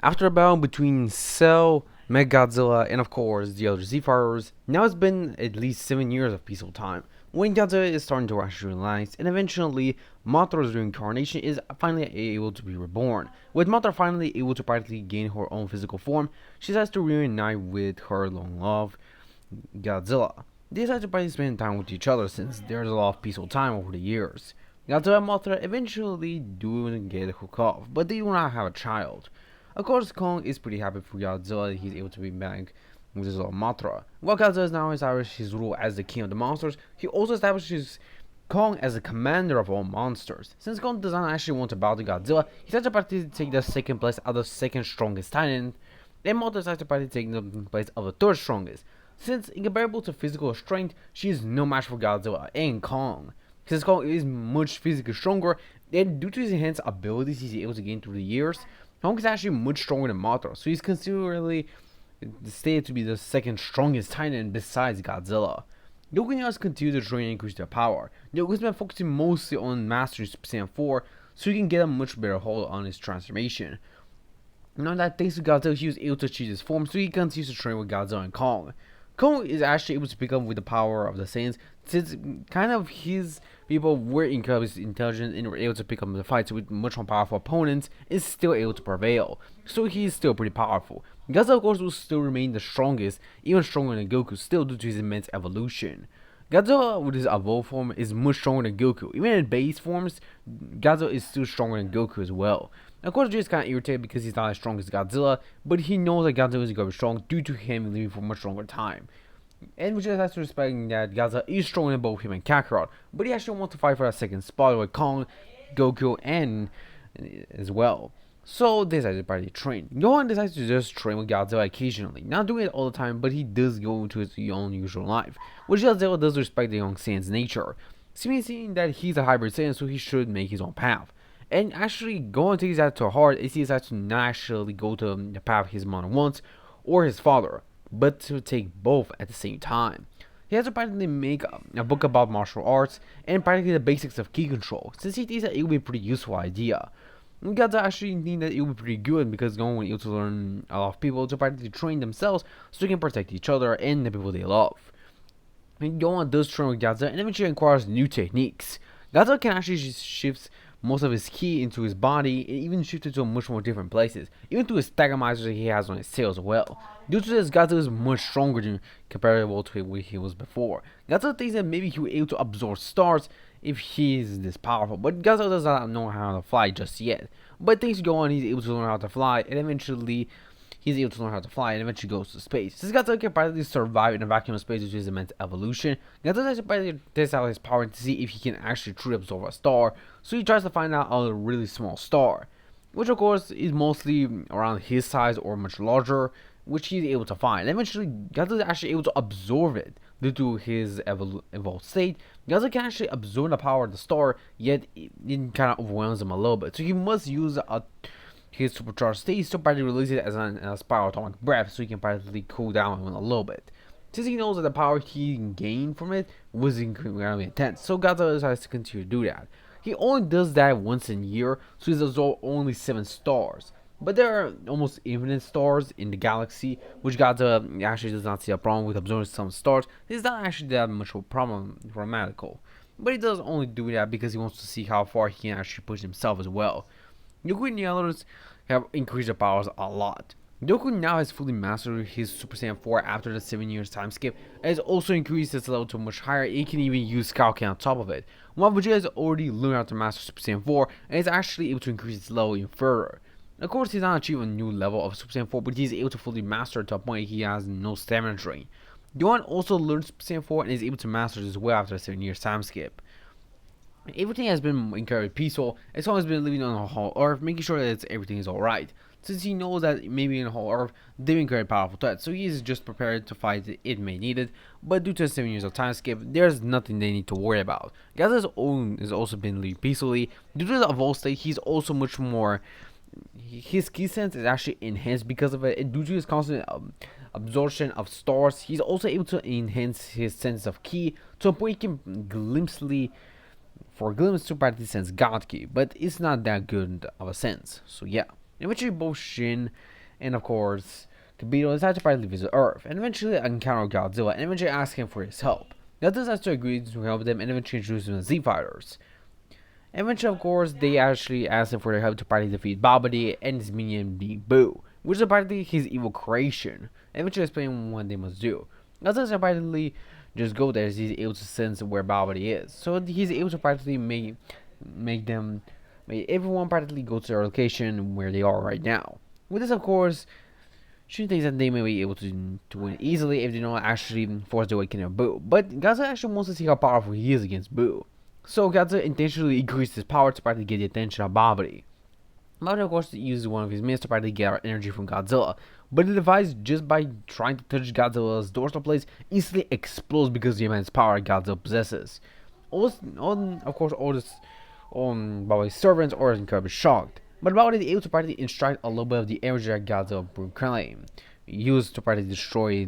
After a battle between Cell, Godzilla, and of course the other Z-Fighters, now it's been at least 7 years of peaceful time, when Godzilla is starting to rationalize, and eventually Mothra's reincarnation is finally able to be reborn. With Mothra finally able to practically gain her own physical form, she decides to reunite with her long-loved Godzilla. They decide to probably spend time with each other since there's a lot of peaceful time over the years. Godzilla and Mothra eventually do get hooked up, but they do not have a child. Of course, Kong is pretty happy for Godzilla that he's able to be back with his little Mothra. While Godzilla is now established his role as the king of the monsters, he also establishes Kong as the commander of all monsters. Since Kong does not actually want to bow to Godzilla, he decides to practically take the second place of the second strongest titan, and Mothra decides to practically take the place of the third strongest. Since, in comparable to physical strength, she is no match for Godzilla and Kong. Since Kong is much physically stronger, and due to his enhanced abilities he's able to gain through the years, Kong is actually much stronger than Mothra, so he's considerably stated to be the second strongest titan besides Godzilla. Goku now has continued to train and increase their power. Goku's been focusing mostly on mastering Super Saiyan 4 so he can get a much better hold on his transformation. Now that thanks to Godzilla, he was able to achieve his form, so he continues to train with Godzilla and Kong. Kong is actually able to pick up with the power of the Saiyans, since kind of his people were incredibly intelligent and were able to pick up the fights with much more powerful opponents, and still able to prevail. So he's still pretty powerful. Godzilla, of course, will still remain the strongest, even stronger than Goku, still due to his immense evolution. Godzilla, with his evolved form, is much stronger than Goku. Even in base forms, Godzilla is still stronger than Goku as well. Of course, Jay is kind of irritated because he's not as strong as Godzilla, but he knows that Godzilla is going to be strong due to him living for a much longer time. And Vegeta has to respect that Godzilla is stronger than both him and Kakarot, but he actually wants to fight for that second spot with Kong, Goku, and as well. So they decide to probably train. Gohan decides to just train with Godzilla occasionally, not doing it all the time, but he does go into his own usual life, which Godzilla does respect the young Saiyan's nature, seeing that he's a hybrid Saiyan, so he should make his own path. And actually, Gohan takes that to heart as he decides to not actually go to the path his mother wants or his father, but to take both at the same time. He has to practically make a book about martial arts and practically the basics of ki control, since he thinks that it would be a pretty useful idea. Gods actually think that it would be pretty good because Gon will be able to learn a lot of people to practically train themselves so they can protect each other and the people they love. And Gohan does train with Godzilla and eventually acquires new techniques. Godzilla can actually just shift most of his ki into his body and even shift it to much more different places, even to his stagomizers that he has on his tail as well. Due to this, Godzilla is much stronger than comparable to what he was before. Godzilla thinks that maybe he will be able to absorb stars if he is this powerful, but Godzilla does not know how to fly just yet. But things go on, he's able to learn how to fly, and eventually he's able to learn how to fly and eventually goes to space. Since Godzilla can practically survive in a vacuum of space due to his immense evolution, Godzilla has to practically test out his power to see if he can actually truly absorb a star, so he tries to find out a really small star, which of course is mostly around his size or much larger, which he's able to find. And eventually, Godzilla is actually able to absorb it due to his evolved state. Godzilla can actually absorb the power of the star, yet it kind of overwhelms him a little bit. So he must use his supercharged state to practically release it as a spiral atomic breath, so he can practically cool down a little bit. Since he knows that the power he gained from it was incredibly intense, so Godzilla decides to continue to do that. He only does that once a year, so he's absorbed only 7 stars. But there are almost infinite stars in the galaxy, which Godzilla actually does not see a problem with absorbing some stars. It's not actually that much of a problem, grammatical. But he does only do that because he wants to see how far he can actually push himself as well. Goku and the others have increased their powers a lot. Goku now has fully mastered his Super Saiyan 4 after the 7 years time skip, and has also increased its level to much higher. He can even use Kaioken on top of it. While Vegeta has already learned how to master Super Saiyan 4 and is actually able to increase its level even further. Of course, he's not achieved a new level of Super Saiyan 4, but he's able to fully master it to a point he has no stamina drain. Gohan also learned Super Saiyan 4 and is able to master it as well after a 7 years time skip. Everything has been incredibly peaceful as long as he's been living on the whole Earth, making sure that everything is alright. Since he knows that maybe in the whole Earth they're incredibly powerful threats, so he is just prepared to fight it if may needed. But due to the 7 years of time skip, there's nothing they need to worry about. Godzilla's own has also been living peacefully. Due to the evolved state, he's also much more. His ki sense is actually enhanced because of it, and due to his constant absorption of stars, he's also able to enhance his sense of ki to a point he can for a glimpse to practically sense God ki, but it's not that good of a sense. So yeah. And eventually both Shin and of course Kibito decide to finally visit Earth and eventually encounter Godzilla and eventually ask him for his help. Godzilla decides to agree to help them and eventually introduce them to Z Fighters. Eventually, of course, they actually ask him for their help to finally defeat Babidi and his minion being Boo, which is apparently his evil creation. Eventually explain what they must do. Godzilla apparently just go there as he's able to sense where Babidi is. So he's able to practically make everyone practically go to their location where they are right now. With this, of course, she thinks that they may be able to win easily if they don't actually force the awakening of Boo. But Godzilla actually wants to see how powerful he is against Boo. So Godzilla intentionally increased his power to practically get the attention of Babidi. Babidi, of course, uses one of his minions to practically get our energy from Godzilla. But the device, just by trying to touch Godzilla's dorsal plates, instantly explodes because of the immense power Godzilla possesses. Of course, all this Babidi's servants are incredibly shocked. But Babidi is able to practically extract a little bit of the energy that Godzilla currently used to practically destroy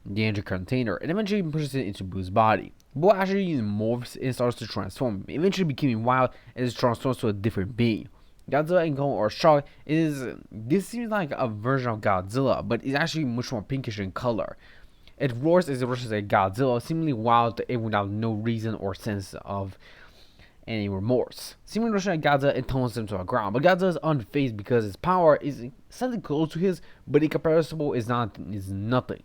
the energy container and eventually pushes it into Boo's body. Boo actually morphs and starts to transform, eventually becoming wild as it transforms to a different being. Godzilla and Kong are shocked. This seems like a version of Godzilla, but it's actually much more pinkish in color. It roars as it rushes at Godzilla, seemingly wild and without no reason or sense of any remorse. Seemingly rushing at Godzilla and tumbles him to the ground, but Godzilla is unfazed because his power is something close to his, but in comparison is nothing.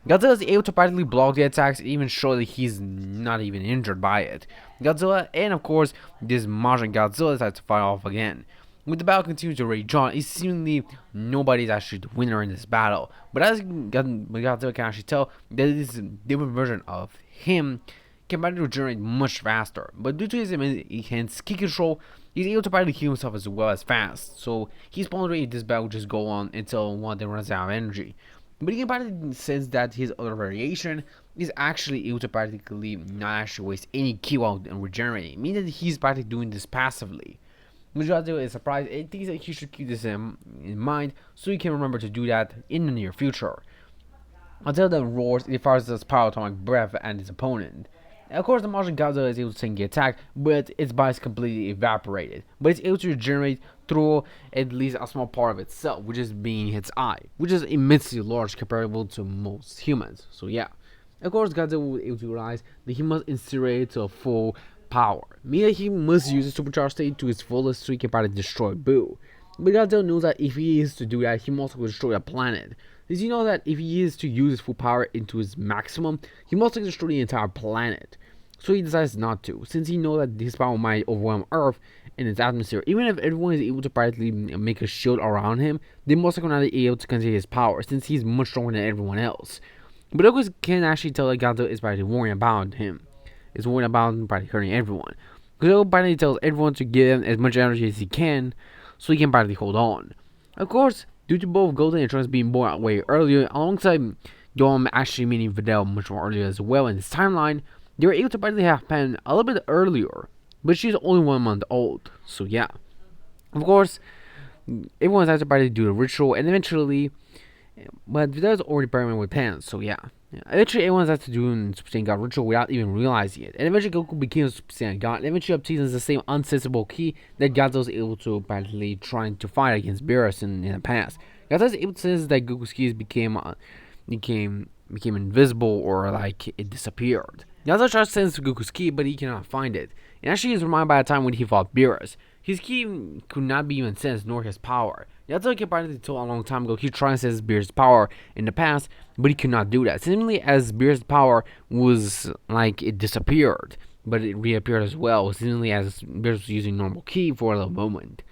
Godzilla is able to practically block the attacks and even show that he's not even injured by it. Godzilla and of course this Majin Godzilla decides to fight off again. With the battle continuing to rage on, it's seemingly nobody is actually the winner in this battle. But as Godzilla can actually tell that this different version of him can practically regenerate much faster. But due to his enhanced ki control, he's able to practically heal himself as well as fast. So his spawn rate in this battle will just go on until one of them runs out of energy. But he can practically sense that his other variation is actually able to practically not actually waste any ki while regenerating, meaning that he's practically doing this passively. Godzilla is surprised and thinks that he should keep this in mind so he can remember to do that in the near future. Until then roars, he fires his power atomic breath at his opponent. Of course, the Majin Godzilla is able to take the attack, but its body is completely evaporated. But it's able to regenerate through at least a small part of itself, which is being its eye, which is immensely large comparable to most humans. So yeah. Of course, Godzilla was able to realize that he must incinerate to a full power, meaning he must use his supercharged state to its fullest so he can probably destroy Boo. But Godzilla knows that if he is to do that, he must destroy a planet. Did you know that if he is to use his full power into his maximum, he must destroy the entire planet? So he decides not to, since he knows that his power might overwhelm Earth and its atmosphere. Even if everyone is able to practically make a shield around him, they most likely not be able to contain his power, since he's much stronger than everyone else. But Goku can actually tell that Godzilla is probably worrying about him. Is worrying about him probably hurting everyone. Goku probably tells everyone to give him as much energy as he can, so he can probably hold on. Of course, due to both Golden and Trunks being born way earlier, alongside Dom actually meeting Videl much more earlier as well in this timeline, they were able to probably happen a little bit earlier, but she's only 1 month old, so yeah. Of course, everyone's had to probably do the ritual, and eventually, but Videl's already pregnant with Pan, so yeah. Eventually, everyone's had to do a Super Saiyan God ritual without even realizing it, and eventually Goku became a Super Saiyan God, and eventually obtains the same unsensible ki that Godzilla was able to apparently trying to fight against Beerus in the past. Godzilla is able to sense that Goku's ki became invisible or like it disappeared. Godzilla tries to sense Goku's ki, but he cannot find it. And actually, is reminded by a time when he fought Beerus. His ki could not be even sensed, nor his power. Godzilla can practically tell a long time ago he tried to sense Beerus' power in the past, but he could not do that. Similarly, as Beerus' power was like it disappeared, but it reappeared as well. Similarly, as Beerus was using normal ki for a little moment.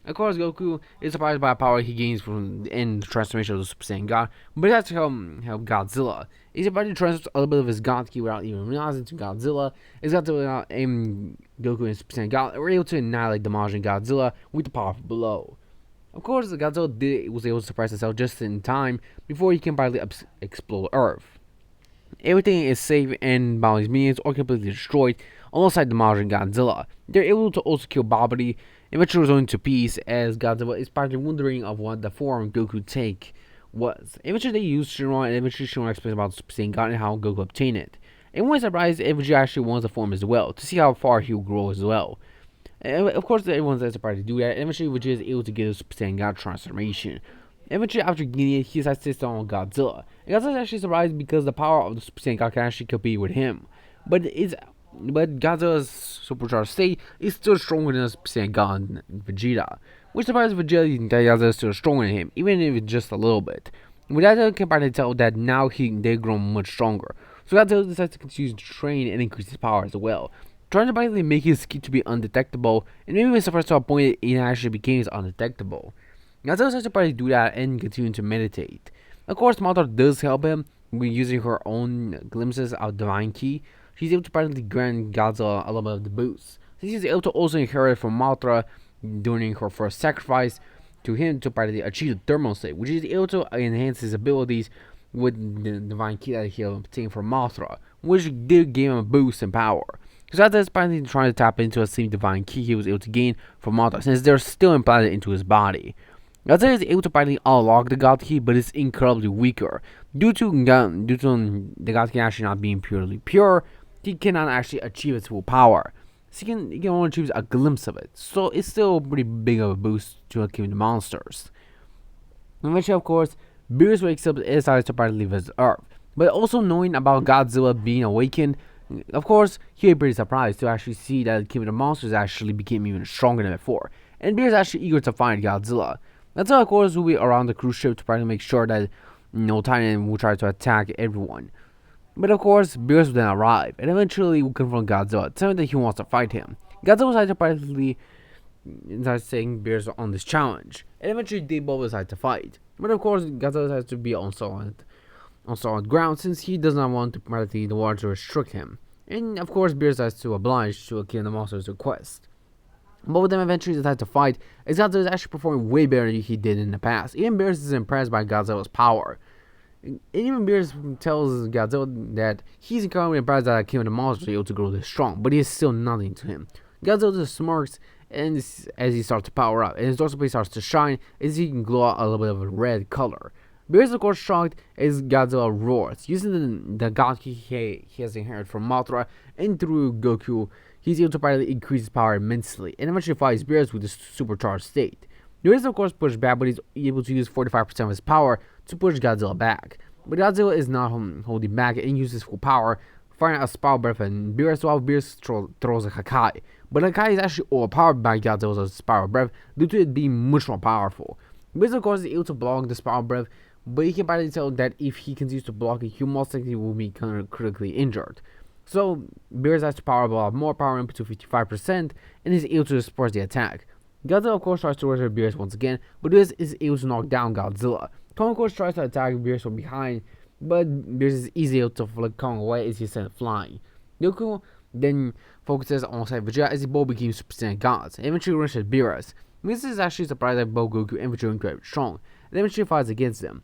Of course, Goku is surprised by the power he gains from the transformation of the Super Saiyan God, but that's to help Godzilla. He's about to transfer a little bit of his God ki without even realizing to Godzilla. It's got to aim Goku and Super Saiyan God. We're able to annihilate the Majin Godzilla with the powerful blow. Of course, Godzilla was able to surprise himself just in time before he can probably explode Earth. Everything is safe and Babdi's minions are completely destroyed alongside the Majin Godzilla. They're able to also kill Babdi, eventually resorting to peace as Godzilla is partly wondering of what the form Goku take was. Eventually they use Shinron, and eventually Shinron explains about Super Saiyan God and how Goku obtained it. Everyone's surprised if Vegeta actually wants the form as well, to see how far he will grow as well. And of course, everyone's surprised to do that. And eventually, Vegeta is able to get a Super Saiyan God transformation. Eventually, after getting it, he decides to on Godzilla. And Godzilla's actually surprised because the power of the Super Saiyan God can actually compete with him. But Godzilla's supercharged state is still stronger than the Super Saiyan God Vegeta, which surprises Vegeta that Godzilla is still stronger than him, even if it's just a little bit. Vegeta can probably tell that now they've grown much stronger. So Godzilla decides to continue to train and increase his power as well, trying to basically make his ki to be undetectable, and maybe even suffers to a point that it actually becomes undetectable. Godzilla decides to probably do that and continue to meditate. Of course, Mother does help him with using her own glimpses of Divine Key. She's able to practically grant Godzilla a little bit of the boost. She's able to also inherit from Mothra during her first sacrifice to him to practically achieve the thermal state, which is able to enhance his abilities with the Divine Key that he obtained from Mothra, which did give him a boost in power. Because after this, practically trying to tap into the same Divine Key he was able to gain from Mothra, since they're still implanted into his body. Godzilla is able to practically unlock the God Key, but it's incredibly weaker. Due to the God Key actually not being purely pure, he cannot actually achieve its full power. So he can only achieve a glimpse of it. So it's still pretty big of a boost to kill the monsters. Eventually, of course, Beerus wakes up and decides to practically visit Earth. But also knowing about Godzilla being awakened, of course, he'll be pretty surprised to actually see that the King of the Monsters actually became even stronger than before. And Beerus is actually eager to find Godzilla. Godzilla, of course, will be around the cruise ship to try to make sure that no Titan will try to attack everyone. But of course, Beerus will then arrive, and eventually will confront Godzilla, telling that he wants to fight him. Godzilla decides to practically saying Beerus on this challenge, and eventually they both decide to fight. But of course, Godzilla has to be on solid ground since he does not want to practically the water to restrict him. And of course, Beerus has to oblige to kill the monster's request. Both of them eventually decide to fight, as Godzilla is actually performing way better than he did in the past. Even Beerus is impressed by Godzilla's power. And even Beerus tells Godzilla that he's incredibly impressed that King of the Monsters is able to grow this strong, but he is still nothing to him. Godzilla just smirks and as he starts to power up, and his dorsal plate starts to shine as he can glow out a little bit of a red color. Beerus is of course shocked as Godzilla roars, using the God Key he has inherited from Mothra, and through Goku, he's able to practically increase his power immensely, and eventually fights Beerus with this supercharged state. Beerus of course pushed back, but he's able to use 45% of his power to push Godzilla back. But Godzilla is not holding back and uses full power, firing a Spiral Breath, and Beerus throws a Hakai. But Hakai is actually overpowered by Godzilla's Spiral Breath due to it being much more powerful. Beerus of course is able to block the Spiral Breath, but he can probably tell that if he continues to block it, he most likely will be critically injured. So Beerus has to power up more power up to 55% and is able to support the attack. Godzilla of course tries to rush Beerus once again, but Beerus is able to knock down Godzilla. Kong of course tries to attack Beerus from behind, but Beerus is easy able to flick Kong away as he sent flying. Goku then focuses on Vegeta as they both became Super Saiyan gods, and eventually rushes Beerus. This is actually surprised that both Goku and Vegeta are incredibly strong, and eventually fights against them.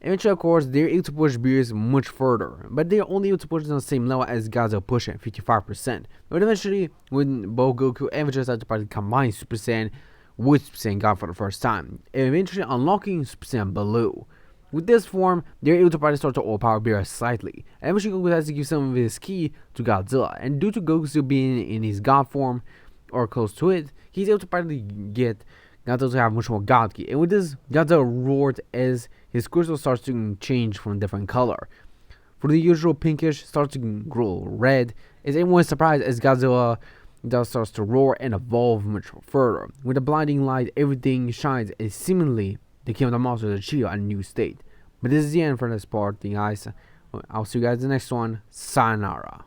Eventually, of course, they're able to push Beerus much further, but they're only able to push it on the same level as Godzilla pushing, 55%. But eventually, when both Goku and Vegeta start to probably combine Super Saiyan with Super Saiyan God for the first time, and eventually unlocking Super Saiyan Blue. With this form, they're able to probably start to overpower Beerus slightly, and eventually Goku has to give some of his ki to Godzilla, and due to Goku still being in his God form, or close to it, he's able to probably get Godzilla to have much more God Ki, and with this, Godzilla roared as his crystal starts to change from a different color. From the usual pinkish, starts to grow red, as everyone is surprised as Godzilla starts to roar and evolve much further. With a blinding light, everything shines as seemingly the King of the Monsters achieve a new state. But this is the end for this part, guys. I'll see you guys in the next one. Sayonara.